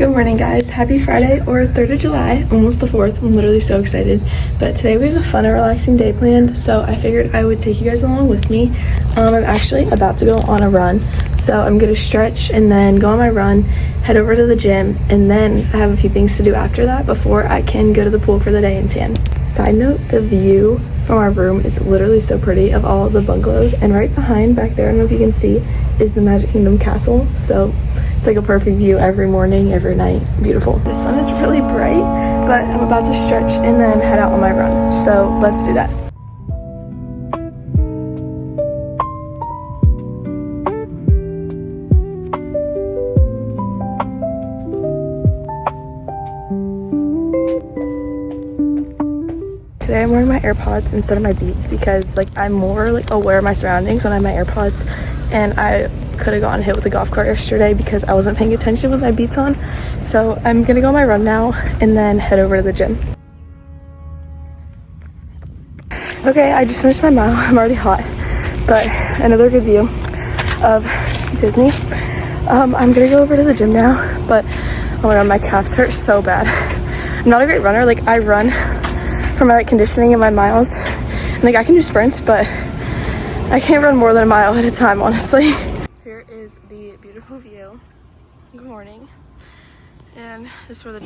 Good morning, guys. Happy Friday, or 3rd of July, almost the 4th. I'm literally so excited. But today we have a fun and relaxing day planned, so I figured I would take you guys along with me. I'm actually about to go on a run, so I'm gonna stretch and then go on my run, head over to the gym, and then I have a few things to do after that before I can go to the pool for the day and tan. Side note, the view from our room is literally so pretty of all the bungalows, and right behind back there, I don't know if you can see, is the Magic Kingdom castle. So it's like a perfect view every morning, every night. Beautiful. The sun is really bright, but I'm about to stretch and then head out on my run. So let's do that. Today I'm wearing my AirPods instead of my Beats because I'm more aware of my surroundings when I have my AirPods, and I could have gotten hit with a golf cart yesterday because I wasn't paying attention with my Beats on. So I'm gonna go on my run now and then head over to the gym. Okay, I just finished my mile. I'm already hot, but another good view of Disney. I'm gonna go over to the gym now, but oh my god, my calves hurt so bad. I'm not a great runner. I run for my conditioning and my miles, and I can do sprints, but I can't run more than a mile at a time, honestly. Here is the beautiful view. Good morning. And this is where the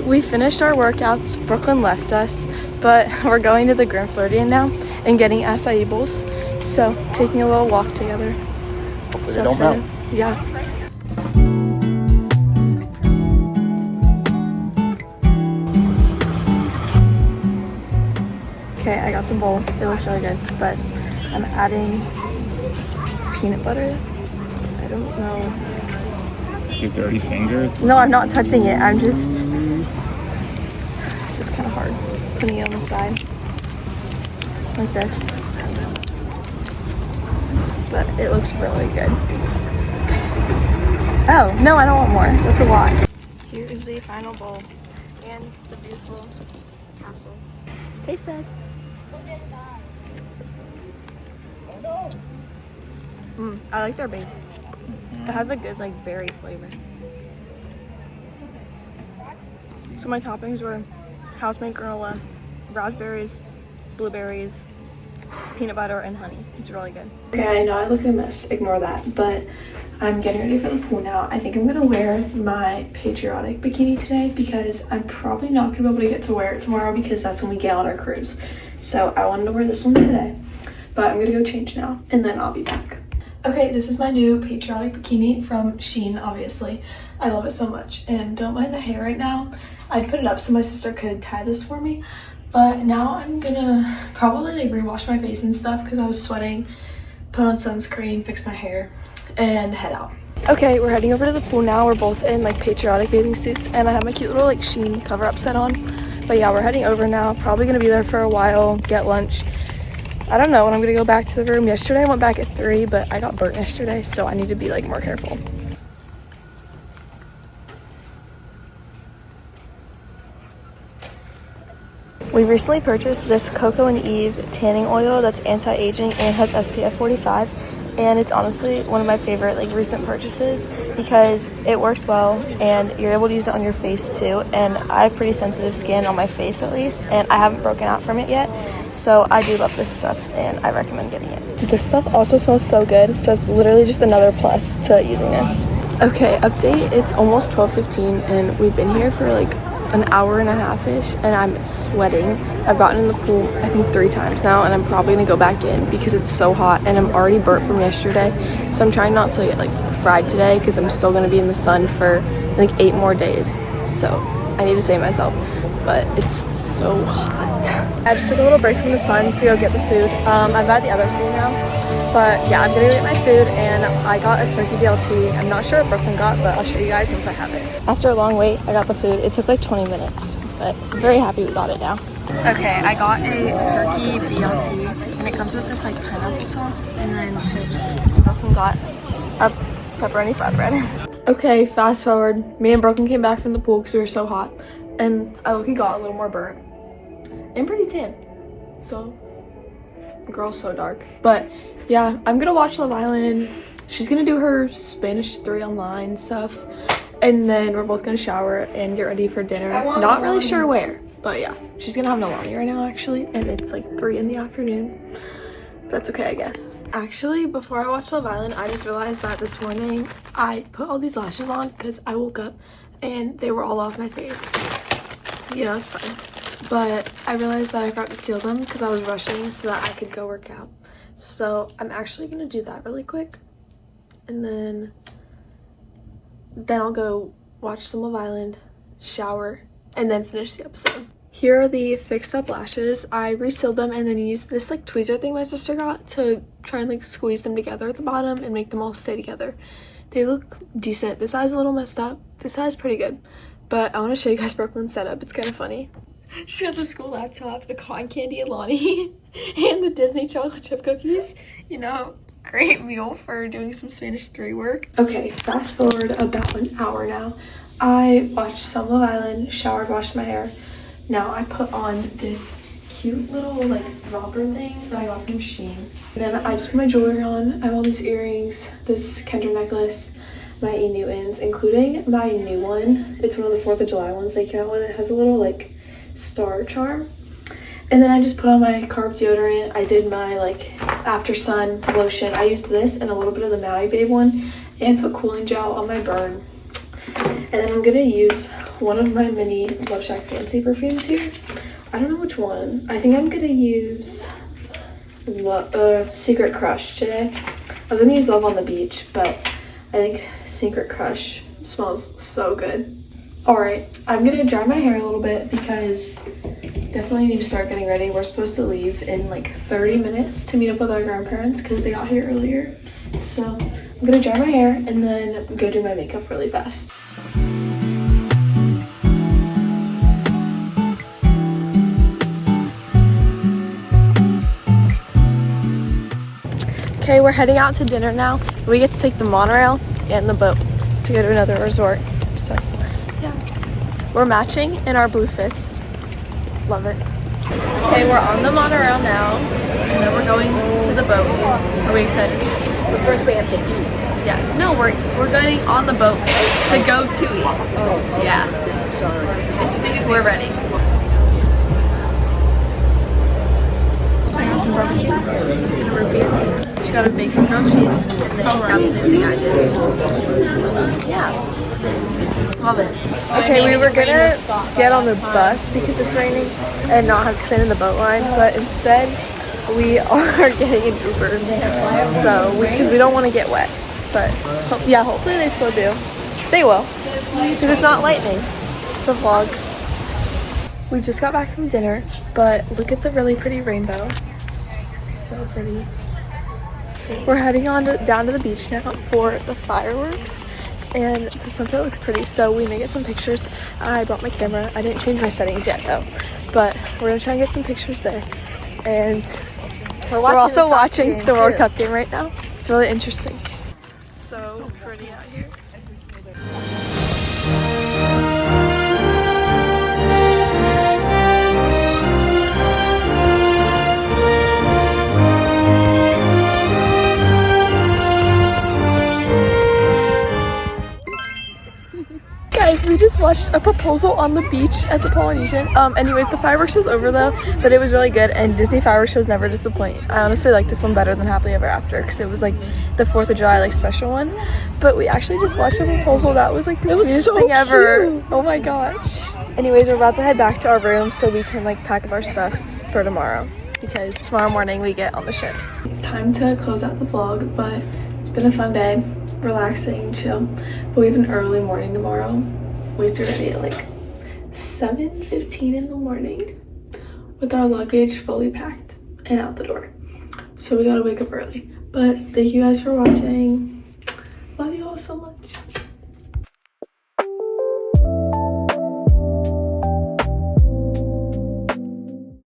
We finished our workouts. Brooklyn left us, but we're going to the Grand Floridian now and getting acai bowls. So taking a little walk together. Hopefully So they don't excited. melt. Yeah. Okay, I got the bowl. It looks really good, but I'm adding peanut butter. I don't know. Your dirty fingers. No, I'm not touching it. I'm just... This is kind of hard. Putting it on the side. Like this. But it looks really good. Oh, no, I don't want more. That's a lot. Here is the final bowl. And the beautiful castle. Taste test. I like their base. It has a good berry flavor. So my toppings were house-made granola, raspberries, blueberries, peanut butter, and honey. It's really good. Okay, I know I look a mess. Ignore that. But I'm getting ready for the pool now. I think I'm gonna wear my patriotic bikini today because I'm probably not gonna be able to get to wear it tomorrow because that's when we get on our cruise. So I wanted to wear this one today, but I'm gonna go change now and then I'll be back. Okay, this is my new patriotic bikini from Shein, obviously. I love it so much, and don't mind the hair right now. I'd put it up so my sister could tie this for me, but now I'm gonna probably rewash my face and stuff because I was sweating, put on sunscreen, fix my hair, and head out. Okay, we're heading over to the pool now. We're both in patriotic bathing suits, and I have my cute little Shein cover-up set on. But yeah, we're heading over now. Probably gonna be there for a while, get lunch. I don't know when I'm gonna go back to the room. Yesterday I went back at 3, but I got burnt yesterday, so I need to be more careful. We recently purchased this Coco and Eve tanning oil that's anti-aging and has SPF 45, and it's honestly one of my favorite like recent purchases because it works well and you're able to use it on your face too. And I have pretty sensitive skin on my face at least, and I haven't broken out from it yet, so I do love this stuff and I recommend getting it. This stuff also smells so good, so it's literally just another plus to using this. Okay, update. It's almost 12:15 and we've been here for like an hour and a half-ish and I'm sweating. I've gotten in the pool I think 3 times now, and I'm probably gonna go back in because it's so hot and I'm already burnt from yesterday. So I'm trying not to get like fried today because I'm still gonna be in the sun for like 8 more days. So I need to save myself, but it's so hot. I just took a little break from the sun to go get the food. I'm at the other pool now, but yeah, I'm gonna go get my food, and I got a turkey BLT. I'm not sure what Brooklyn got, but I'll show you guys once I have it. After a long wait, I got the food. It took like 20 minutes, but I'm very happy we got it now. Okay, I got a turkey BLT, and it comes with this like pineapple sauce and then chips. Brooklyn got a pepperoni flatbread. Okay, fast forward. Me and Brooklyn came back from the pool because we were so hot, and I look, he got a little more burnt and pretty tan. So, girl's so dark. But yeah, I'm gonna watch Love Island. She's gonna do her Spanish 3 online stuff, and then we're both gonna shower and get ready for dinner. Not really sure where, but yeah, she's gonna have Nalani right now actually, and it's like 3 in the afternoon. That's okay, I guess. Actually, before I watched Love Island, I just realized that this morning I put all these lashes on because I woke up and they were all off my face. You know, it's fine. But I realized that I forgot to seal them because I was rushing so that I could go work out. So I'm actually gonna do that really quick, and then I'll go watch some Love Island, shower, and then finish the episode. Here are the fixed up lashes. I resealed them and then used this like tweezer thing my sister got to try and like squeeze them together at the bottom and make them all stay together. They look decent. This eye's a little messed up. This eye's pretty good. But I want to show you guys Brooklyn's setup. It's kind of funny. She's got the school laptop, the cotton candy Alani, and the Disney chocolate chip cookies. You know, great meal for doing some Spanish 3 work. Okay, fast forward about an hour now. I watched some Love Island, showered, washed my hair. Now I put on this cute little like romper thing that I got from Shein. And then I just put my jewelry on. I have all these earrings, this Kendra necklace, my E. Newtons, including my new one. It's one of the 4th of July ones they came out with. It has a little like star charm. And then I just put on my carb deodorant. I did my like after sun lotion. I used this and a little bit of the Maui Babe one, and put cooling gel on my burn. And then I'm gonna use one of my mini Love Shack Fancy perfumes here. I don't know which one. I think I'm gonna use Secret Crush today. I was gonna use Love on the Beach, but I think Secret Crush smells so good. Alright, I'm gonna dry my hair a little bit because definitely need to start getting ready. We're supposed to leave in like 30 minutes to meet up with our grandparents because they got here earlier. So I'm gonna dry my hair and then go do my makeup really fast. Okay, we're heading out to dinner now. We get to take the monorail and the boat to go to another resort. So yeah, we're matching in our blue fits. Love it. Okay, we're on the monorail now, and then we're going to the boat. Are we excited? But first we have to eat. Yeah. No, we're going on the boat to go to eat. Oh, okay. Yeah. Sorry. We're ready. I got some barbecue and a root beer. She got a bacon grilled cheese. Got the same thing I did. Yeah. Love it. Okay, we were gonna get on the bus because it's raining and not have to stand in the boat line, but instead we are getting an Uber. So, because we don't want to get wet. But yeah, hopefully they still do. They will, because it's not lightning. The vlog. We just got back from dinner, but look at the really pretty rainbow. It's so pretty. We're heading on down to the beach now for the fireworks, and the sunset looks pretty, so we may get some pictures. I brought my camera. I didn't change my settings yet though, but we're gonna try and get some pictures there. And we're also watching the World Cup game right now. It's really interesting. So pretty out here. watched a proposal on the beach at the Polynesian. Anyways, the fireworks show's over though, but it was really good, and Disney fireworks shows never disappoint. I honestly like this one better than Happily Ever After because it was like the 4th of July like special one. But we actually just watched a proposal that was like the sweetest thing ever. Oh my gosh. Anyways, we're about to head back to our room so we can like pack up our stuff for tomorrow because tomorrow morning we get on the ship. It's time to close out the vlog, but it's been a fun day, relaxing, chill. But we have an early morning tomorrow. We have to ready at like 7:15 in the morning with our luggage fully packed and out the door. So we gotta wake up early. But thank you guys for watching. Love you all so much.